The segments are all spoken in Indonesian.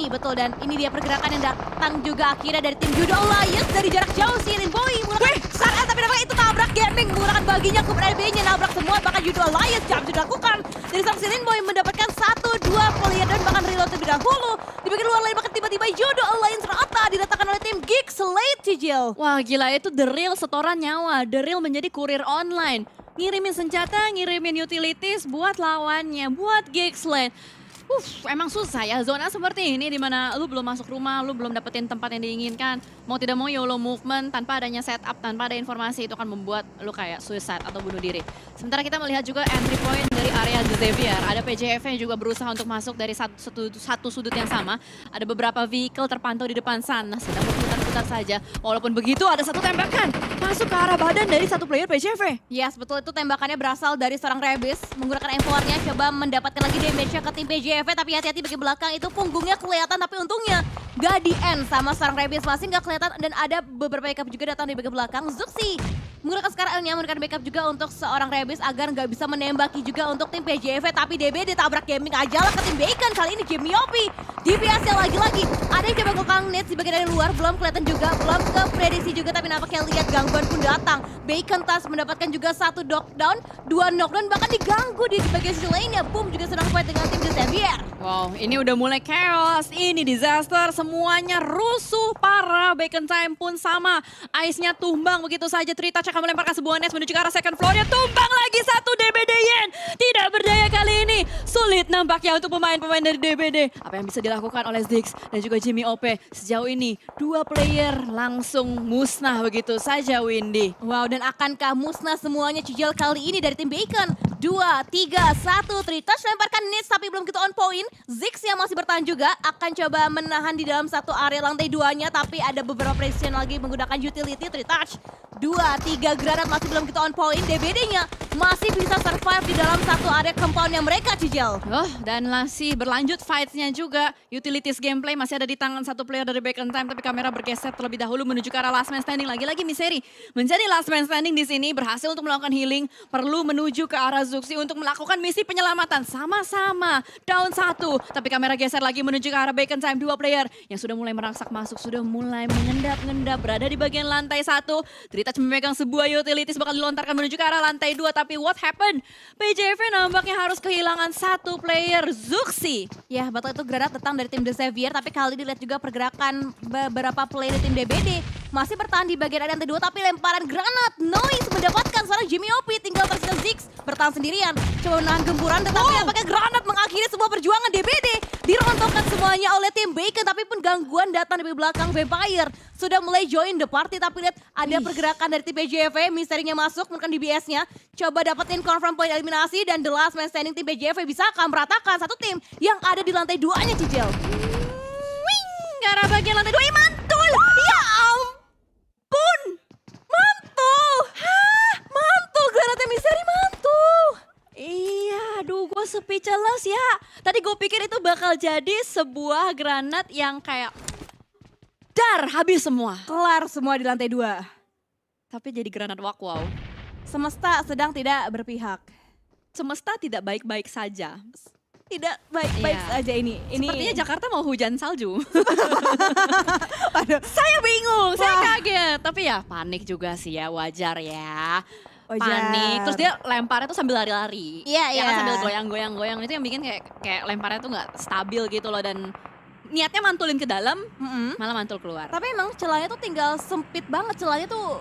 Betul, dan ini dia pergerakan yang datang juga akhirnya dari tim Judo Alliance dari jarak jauh. Silin Boy menggunakan saat tapi namanya itu tabrak gaming menggunakan baginya ke RB-nya, nabrak semua, bahkan Judo Alliance jam sudah dilakukan dari sang Silin Boy mendapatkan 1-2 player dan bahkan reload terlebih dahulu. Di bagian luar lain bahkan tiba-tiba Judo Alliance rata diletakkan oleh tim Geek Slate, Cicil. Wah gila, itu The Real setoran nyawa. The Real menjadi kurir online. Ngirimin senjata, ngirimin utilities buat lawannya, buat Geek Slate. Emang susah ya zona seperti ini dimana lu belum masuk rumah, lu belum dapetin tempat yang diinginkan. Mau tidak mau YOLO movement tanpa adanya setup, tanpa ada informasi itu akan membuat lu kayak suicide atau bunuh diri. Sementara kita melihat juga entry point dari area The Xavier. Ada PJF yang juga berusaha untuk masuk dari satu sudut yang sama. Ada beberapa vehicle terpantau di depan sana, sedang berputar-putar saja. Walaupun begitu ada satu tembakan masuk ke arah badan dari satu player PJF. Yes, betul, itu tembakannya berasal dari seorang Rebis. Menggunakan M4-nya coba mendapatkan lagi damage-nya ke tim PJF. Tapi hati-hati bagian belakang itu punggungnya kelihatan, tapi untungnya gak di-end sama seorang Rebis, masih gak kelihatan. Dan ada beberapa backup juga datang di bagian belakang. Zuxi menggunakan Scar-L-nya, menggunakan backup juga untuk seorang Rebis agar gak bisa menembaki juga untuk tim PJV. Tapi DB ditabrak gaming aja lah ke tim Bacon. Kali ini Jimmy Opi DPS yang lagi-lagi ada yang coba ngokang nets di bagian dari luar, belum kelihatan juga, belum ke prediksi juga, tapi nampaknya lihat gangguan pun datang. Bacon Tas mendapatkan juga satu knockdown, 2 knockdown, bahkan diganggu di bagian sisi lainnya. Boom juga sedang fight dengan tim The Xavier. Wow, ini udah mulai chaos, ini disaster, semuanya rusuh parah. Bacon Time pun sama, ice-nya tumbang begitu saja. Trita akan melemparkan sebuah nest menuju ke arah second floor-nya, tumbang lagi satu DBD Yen. Tidak berdaya kali ini, sulit nampaknya untuk pemain-pemain dari DBD. Apa yang bisa dilakukan oleh Ziggs dan juga Jimmy OP sejauh ini? 2 player langsung musnah begitu saja, Windy. Wow, dan akankah musnah semuanya Cicil kali ini dari tim Bacon? 2, 3, 1, Trita lemparkan nets tapi belum gitu on point. Ziggs yang masih bertahan juga akan coba menahan di dalam satu area lantai 2-nya, tapi ada beberapa precision lagi menggunakan utility. Touch 2, 3 granat masih belum kita on point. DBD-nya masih bisa survive di dalam satu area compound-nya mereka, Cicil. Dan masih berlanjut fight-nya juga. Utilities gameplay masih ada di tangan satu player dari Bacon Time, tapi kamera bergeser terlebih dahulu menuju ke arah last man standing. Lagi-lagi Miseri menjadi last man standing di sini, berhasil untuk melakukan healing, perlu menuju ke arah Zuxi untuk melakukan misi penyelamatan. Sama-sama down 1, tapi kamera geser lagi menuju ke arah Bacon Time. 2 player yang sudah mulai merangsak masuk, sudah mulai mengendap-ngendap berada di bagian lantai 1. Trita memegang sebuah utilities bakal dilontarkan menuju ke arah lantai 2, tapi what happened? PJV nampaknya harus kehilangan satu player, Zuxi. Ya, betul, itu granat datang dari tim The Xavier, tapi kali dilihat juga pergerakan beberapa player tim DBD. Masih bertahan di bagian area lantai 2, tapi lemparan granat. Noise mendapatkan seorang Jimmy Opi, tinggal tersisa Ziggs bertahan sendirian. Coba menahan gempuran, tetapi nampaknya granat mengakhiri sebuah perjuangan DBD. Dirontokkan semuanya oleh tim Bacon, tapi pun gangguan datang dari belakang. Vampire sudah mulai join the party, tapi lihat ada pergerakan dari tim PJV. Misterinya masuk, menggunakan DBS-nya. Coba dapetin confirm point eliminasi, dan the last man standing tim PJV bisa akan meratakan satu tim yang ada di lantai 2-nya, Cicil. Ke arah bagian lantai 2, mantul! Ya ampun! Mantul! Hah? Mantul, granatnya Misteri mantul! Iya, aduh gue speechless ya. Tadi gue pikir itu bakal jadi sebuah granat yang kayak dar, habis semua. Kelar semua di lantai 2. Tapi jadi granat wow. Semesta sedang tidak berpihak. Semesta tidak baik-baik saja. Tidak baik-baik Iya. saja ini. Sepertinya Jakarta mau hujan salju. Aduh. Saya bingung, saya Wah. kaget. Tapi ya panik juga sih ya, wajar ya. Wajar. Panik, terus dia lemparnya tuh sambil lari-lari. Iya, Ya kan, iya. sambil goyang-goyang. Itu yang bikin kayak lemparnya tuh gak stabil gitu loh. Dan niatnya mantulin ke dalam, malah mantul keluar. Tapi emang celahnya tuh tinggal sempit banget. Celahnya tuh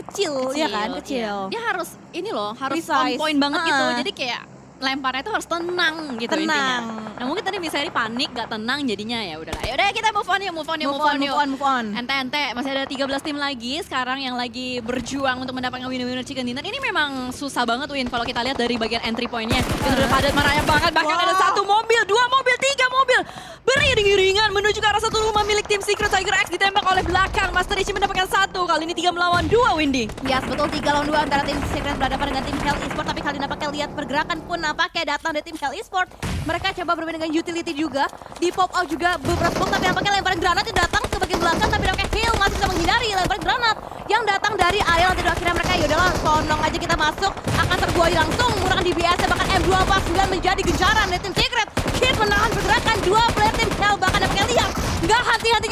kecil, ya kan? Kecil. Iya. Dia harus ini loh, harus on Precise. point banget gitu. Heeh. Jadi kayak lemparnya itu harus tenang gitu Tenang. intinya. Nah mungkin tadi misalnya panik gak tenang jadinya ya udahlah. Yaudah kita move on yuk. Move on. Ente masih ada 13 tim lagi sekarang yang lagi berjuang untuk mendapatkan winner chicken dinner. Ini memang susah banget Win kalau kita lihat dari bagian entry point-nya. Itu udah padat marahnya banget, bahkan ada 1 mobil, 2 mobil, 3 mobil beriring-iringan menuju ke arah satu rumah milik tim Secret Tiger X, ditembak oleh belakang. Master Ichi mendapatkan 1, kali ini 3 melawan 2 Windy. Yes, betul, 3 lawan 2 antara tim Secret berhadapan dengan tim Hell Esport. Tapi kali nampaknya lihat pergerakan pun nampaknya datang dari tim Hell Esport. Mereka coba bermain dengan utility juga. Di pop out juga beberapa box, tapi nampaknya lemparan granat yang datang ke bagian belakang. Tapi nampaknya Hell masih bisa menghindari lemparan granat yang datang dari area lantai 2. Akhirnya mereka yaudahlah, sonong aja kita masuk. Akan terbuai langsung menggunakan DBS, bahkan M249 menjadi gencaran dari tim Secret. Kid menahan pergerakan 2 player tim Hell, bahkan nampaknya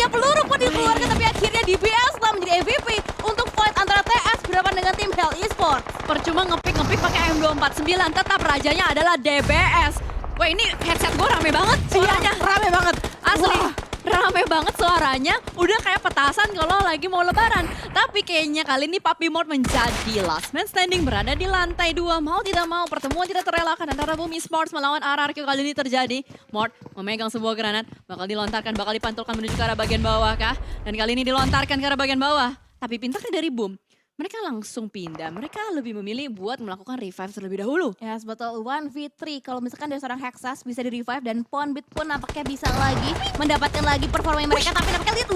banyak peluru pun dikeluarkan, tapi akhirnya DBS telah menjadi MVP untuk fight antara TS berhadapan dengan tim Hell Esports. Percuma ngepick pakai M249, tetap rajanya adalah DBS. Wah, ini headset gue rame banget suaranya. Iya, rame banget. Asli, Wah. rame banget suaranya. Udah kayak petasan kalau lagi mau lebaran. Tapi kayaknya kali ini Puppy Mort menjadi last man standing, berada di lantai 2. Mau tidak mau, pertemuan tidak terelakkan antara Boom Esports melawan RRQ kali ini terjadi. Mort memegang sebuah granat, bakal dilontarkan, bakal dipantulkan menuju ke arah bagian bawah kah? Dan kali ini dilontarkan ke arah bagian bawah. Tapi pintarnya dari Boom, mereka langsung pindah. Mereka lebih memilih buat melakukan revive terlebih dahulu. Yes, betul. 1v3. Kalau misalkan dari seorang Hexas bisa di-revive dan Ponbit pun nampaknya bisa lagi mendapatkan lagi performa mereka. Tapi nampaknya lihat,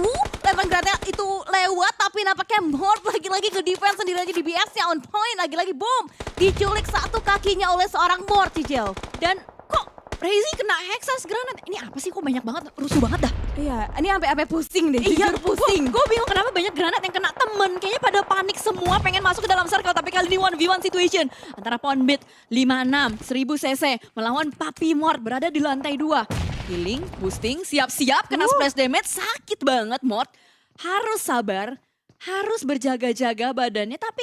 lempar granatnya itu lewat. Tapi nampaknya Mort lagi-lagi ke defense sendiri aja. DBS-nya on point. Lagi-lagi boom. Diculik satu kakinya oleh seorang Mort, Cicil. Dan kok Razy kena Hexas granat? Ini apa sih, kok banyak banget, rusuh banget dah. Iya, ini sampai pusing deh. Iya, Jujur pusing. Gue bingung kenapa banyak granat yang kena temen. Kayaknya pada panik semua pengen masuk ke dalam circle. Tapi kali ini 1v1 situation antara Ponbit 56 1000 cc melawan Puppy Mort berada di lantai 2. Healing, boosting, siap-siap kena splash damage. Sakit banget Mort. Harus sabar, harus berjaga-jaga badannya. Tapi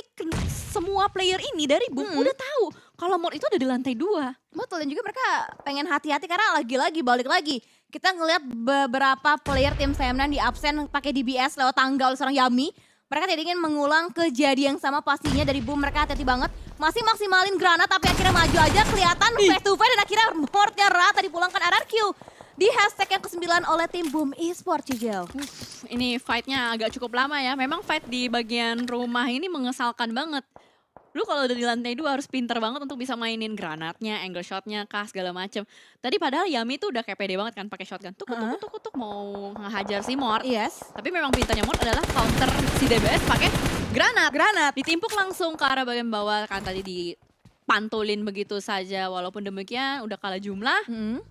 semua player ini dari Boom udah tahu kalau Mort itu ada di lantai 2. Betul, dan juga mereka pengen hati-hati karena lagi-lagi balik lagi. Kita ngelihat beberapa player tim Femnan di absen pakai DBS lewat tangga oleh seorang Yami. Mereka tidak ingin mengulang kejadian yang sama pastinya dari Boom. Mereka hati-hati banget. Masih maksimalin granat tapi akhirnya maju aja kelihatan face to face dan akhirnya Mortnya rata dipulangkan RRQ. Di hashtag yang ke-9 oleh tim Boom Esports, Cicil. Ini fightnya agak cukup lama ya. Memang fight di bagian rumah ini mengesalkan banget. Lu kalau udah di lantai 2 harus pinter banget untuk bisa mainin granatnya, angle shotnya, kah segala macem. Tadi padahal Yami tuh udah kayak pede banget kan pakai shotgun. Tuk mau ngehajar si Mort. Yes. Tapi memang pintarnya Mort adalah counter si DBS pakai granat. Ditimpuk langsung ke arah bagian bawah kan tadi dipantulin begitu saja. Walaupun demikian udah kalah jumlah.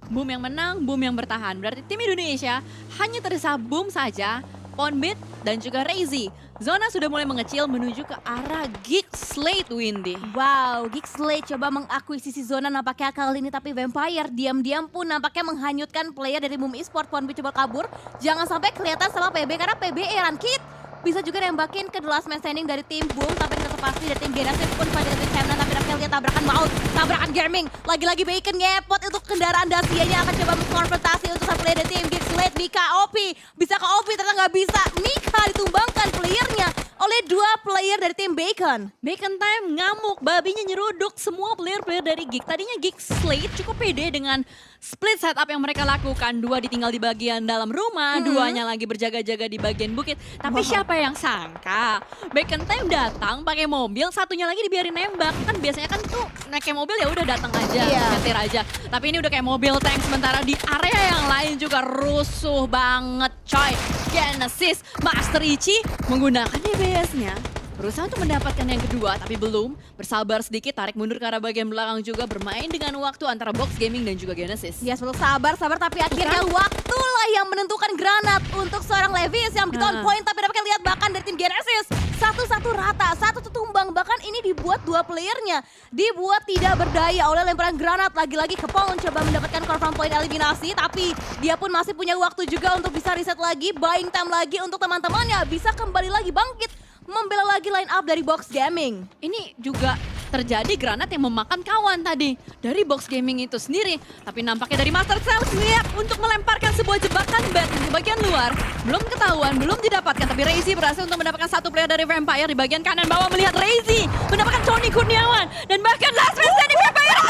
Boom yang menang, Boom yang bertahan. Berarti tim Indonesia hanya tersisa Boom saja, Ponbit dan juga Razy. Zona sudah mulai mengecil menuju ke arah Geek Slate, Windy. Wow, Geek Slate coba mengakuisisi zona nampaknya kali ini. Tapi Vampire diam-diam pun nampaknya menghanyutkan player dari Boom Esports. Ponbit coba kabur. Jangan sampai kelihatan sama PB karena PB Eran Kid bisa juga nembakin ke the last man standing dari tim Boom. Tapi tetap pasti dari tim Genesis pun pada tim Femnan. Tapi nampaknya lihat tabrakan maut, tabrakan gaming. Lagi-lagi Bacon ngepot untuk kendaraan Dacia-nya akan coba mengkonfrontasi untuk sang player dari tim Geek Slate. Mika OP, bisa ke OP ternyata nggak bisa. Mika ditumbangkan playernya oleh 2 player dari tim Bacon. Bacon time ngamuk, babinya nyeruduk semua player-player dari Geek. Tadinya Geek Slate cukup pede dengan split setup yang mereka lakukan. 2 ditinggal di bagian dalam rumah, 2-nya lagi berjaga-jaga di bagian bukit. Tapi siapa yang sangka Bacon time datang pakai mobil, satunya lagi dibiarin nembak. Kan biasanya kan tuh naik kayak mobil ya udah datang aja, nyetir aja. Tapi ini udah kayak mobil tank, sementara di area yang lain juga rusuh banget coy. Genesis, Master Ichi menggunakan DBS-nya. Berusaha untuk mendapatkan yang kedua, tapi belum. Bersabar sedikit, tarik mundur ke arah bagian belakang juga. Bermain dengan waktu antara Box Gaming dan juga Genesis. Ya, selalu sabar, tapi akhirnya waktulah yang menentukan granat untuk seorang Levis yang begitu on point. Tapi dapat lihat bahkan dari tim Genesis, satu-satu rata, satu tumbang. Bahkan ini dibuat 2 playernya dibuat tidak berdaya oleh lemparan granat. Lagi-lagi Kepong coba mendapatkan confirm point eliminasi, tapi dia pun masih punya waktu juga untuk bisa reset lagi, buying time lagi untuk teman-temannya. Bisa kembali lagi bangkit, membela lagi line up dari Box Gaming. Ini juga terjadi granat yang memakan kawan tadi dari Box Gaming itu sendiri. Tapi nampaknya dari Master Cell siap untuk melemparkan sebuah jebakan bat di bagian luar. Belum ketahuan, belum didapatkan. Tapi Razy berhasil untuk mendapatkan 1 player dari Vampire di bagian kanan bawah. Melihat Razy mendapatkan Tony Kurniawan. Dan bahkan last man standing Vampire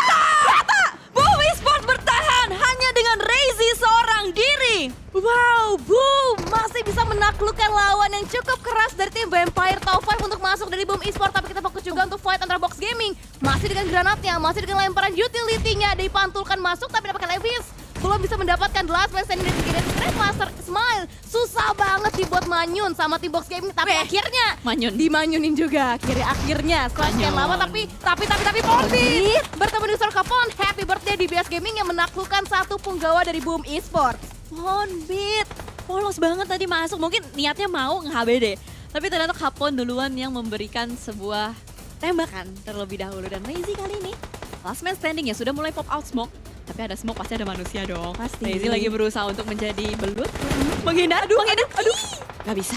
rata! Boom Esports bertahan hanya dengan Razy seorang diri. Wow, Boom masih bisa menaklukkan lawan yang cukup keras dari tim Vampire. Top 5 untuk masuk dari Boom Esports. Tapi kita fokus juga untuk fight antara Box Gaming. Masih dengan granatnya, masih dengan lemparan utility-nya. Dipantulkan masuk tapi dapatkan Levis. Belum bisa mendapatkan last man standing dari Genesis. Master Smile susah banget dibuat manyun sama tim Box Gaming. Tapi akhirnya dimanyunin juga. Akhirnya setelah sekian lama tapi Ponbit bertemu dengan Kapon. Happy birthday di BS Gaming yang menaklukkan 1 punggawa dari Boom Esports. Ponbit polos banget tadi masuk, mungkin niatnya mau nge-HBD, tapi ternyata Kapon duluan yang memberikan sebuah tembakan terlebih dahulu. Dan Razy kali ini last man standing ya sudah mulai pop out smoke, Tapi ada smoke, pasti ada manusia dong. Pasti. Lazy lagi berusaha untuk menjadi belut. Menghindar, menghindar. Aduh, nggak bisa.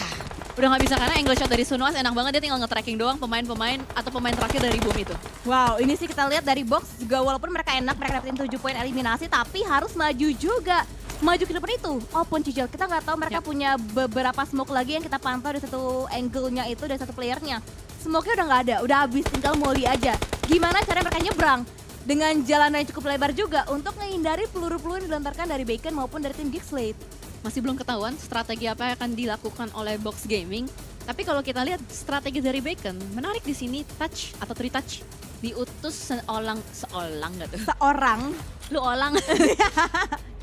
Udah nggak bisa karena angle shot dari Sunwas enak banget, dia tinggal nge-tracking doang pemain-pemain atau pemain terakhir dari boom itu. Wow, ini sih kita lihat dari box juga walaupun mereka enak, mereka dapetin 7 poin eliminasi, tapi harus maju juga. Maju ke depan itu, Opon Cicil. Kita nggak tahu mereka punya beberapa smoke lagi yang kita pantau dari satu angle-nya itu, dari satu playernya. Smoke-nya udah nggak ada, udah habis, tinggal molly aja. Gimana cara mereka nyebrang? Dengan jalan yang cukup lebar juga untuk menghindari peluru-peluru yang dilontarkan dari Bacon maupun dari tim Geekslate. Masih belum ketahuan strategi apa yang akan dilakukan oleh Box Gaming. Tapi kalau kita lihat strategi dari Bacon, menarik di sini touch atau 3 touch. Diutus seorang nggak tuh? Seorang, Lu olang.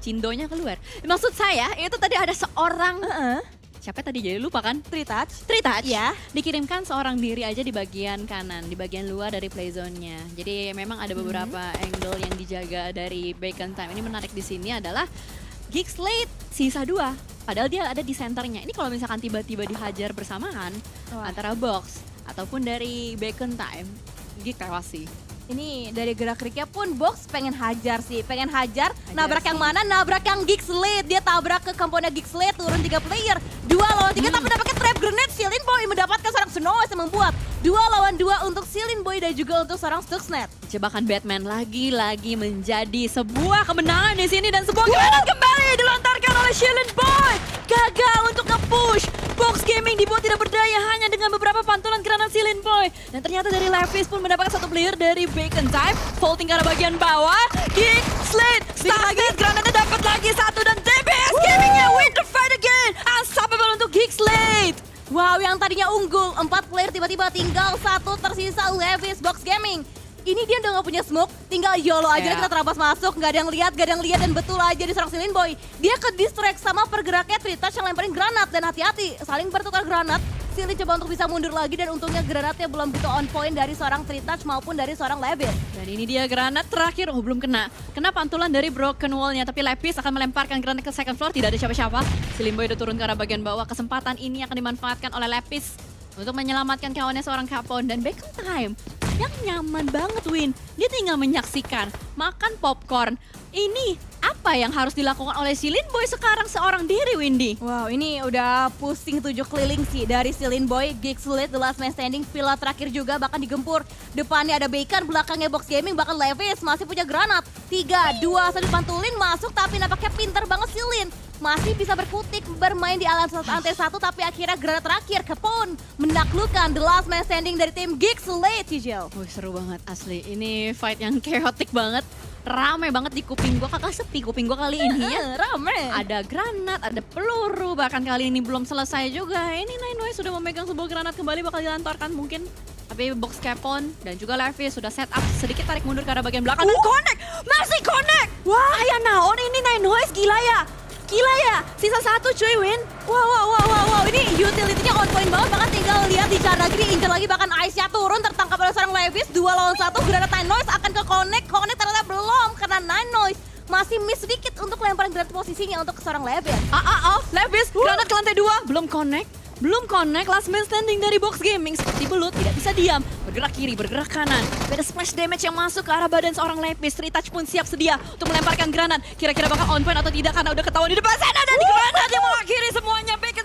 Cindonya keluar. Maksud saya itu tadi ada seorang siapa tadi jadi lupa kan? 3 touch. 3 touch Ya. dikirimkan seorang diri aja di bagian kanan, di bagian luar dari playzone-nya. Jadi memang ada beberapa angle yang dijaga dari Bacon Time. Ini menarik di sini adalah Geekslate sisa 2. Padahal dia ada di senternya. Ini kalau misalkan tiba-tiba dihajar bersamaan Wah. antara Box ataupun dari Bacon Time, Geek tewas sih. Ini dari gerak-geriknya pun Box pengen hajar sih, pengen hajar. Nabrak sih. yang mana? Nabrak yang Geekslate. Dia tabrak ke komponen Geekslate, turun 3 player. 2 lawan 3 tapi dapatnya trap grenade. Silin Boy mendapatkan seorang Snows yang membuat 2 lawan 2 untuk Silin Boy dan juga untuk seorang Stuxnet. Jebakan Batman lagi-lagi menjadi sebuah kemenangan di sini dan sebuah granat kembali dilontarkan oleh Shilin Boy. Gagal untuk nge-push. Box Gaming dibuat tidak berdaya hanya dengan beberapa pantulan granat Shilin Boy. Dan ternyata dari Levis pun mendapatkan satu player dari Bacon Time. Vaulting ke arah bagian bawah. Geekslate. Stargate granatnya dapat lagi satu dan DBS Gamingnya win the fight again. Unstoppable untuk Geekslate. Wow, yang tadinya unggul 4 player tiba-tiba tinggal 1 tersisa Levis Box Gaming. Ini dia udah gak punya smoke, tinggal YOLO aja Iya. kita terabas masuk, gak ada yang lihat, dan betul aja di seorang Silin Boy. Dia ke distract sama pergeraknya 3 touch yang lemparin granat dan hati-hati saling bertukar granat. Silin coba untuk bisa mundur lagi dan untungnya granatnya belum begitu on point dari seorang 3 touch maupun dari seorang Levis. Dan ini dia granat terakhir, oh belum kena. Kena pantulan dari broken wall-nya, tapi Lepis akan melemparkan granat ke second floor, tidak ada siapa-siapa. Silin Boy udah turun ke arah bagian bawah, kesempatan ini akan dimanfaatkan oleh Lepis untuk menyelamatkan kawannya seorang Capone. Dan Bacon Time yang nyaman banget Win, dia tinggal menyaksikan, makan popcorn. Ini apa yang harus dilakukan oleh Silin Boy sekarang seorang diri Windy? Wow, ini udah pusing 7 keliling sih dari Silin Boy, Geekslate, The Last Man Standing, villa terakhir juga bahkan digempur. Depannya ada Bacon, belakangnya Box Gaming, bahkan Levis masih punya granat. 3, 2, 1 pantulin masuk tapi nampaknya pinter banget Silin. Masih bisa berkutik bermain di alam lantai 1 tapi akhirnya granat terakhir Capone menaklukkan The Last Man Standing dari tim Geekslate, Cicil. Wih seru banget asli, ini fight yang chaotic banget. Rame banget di kuping gua, kakak sepi kuping gua kali ini ya. Rame. Ada granat, ada peluru, bahkan kali ini belum selesai juga. Ini Nine Noise sudah memegang sebuah granat kembali bakal dilantarkan mungkin. Tapi Box Capone dan juga Levis sudah set up sedikit tarik mundur ke arah bagian belakang. Dan connect! Masih connect! Wah ya naon ini Nine Noise gila ya. Gila ya, sisa 1 cuy Win. Wow, ini utility-nya on point banget, bahkan tinggal lihat di cara lagi, diincar lagi, bahkan Ice-nya turun, tertangkap oleh seorang Levis, 2 lawan 1, granat Nine Noise akan ke connect ternyata belum, karena Nine Noise masih miss sedikit untuk lemparan granat posisinya untuk seorang Levis. Levis, granat ke lantai 2, belum connect, last man standing dari Box Gaming seperti belut, tidak bisa diam, bergerak kiri, bergerak kanan, ada splash damage yang masuk ke arah badan seorang Levis, 3 touch pun siap sedia untuk melemparkan granat, kira-kira bakal on point atau tidak karena udah ketahuan di depan sana dan granat yang mengakhiri semuanya. Bacon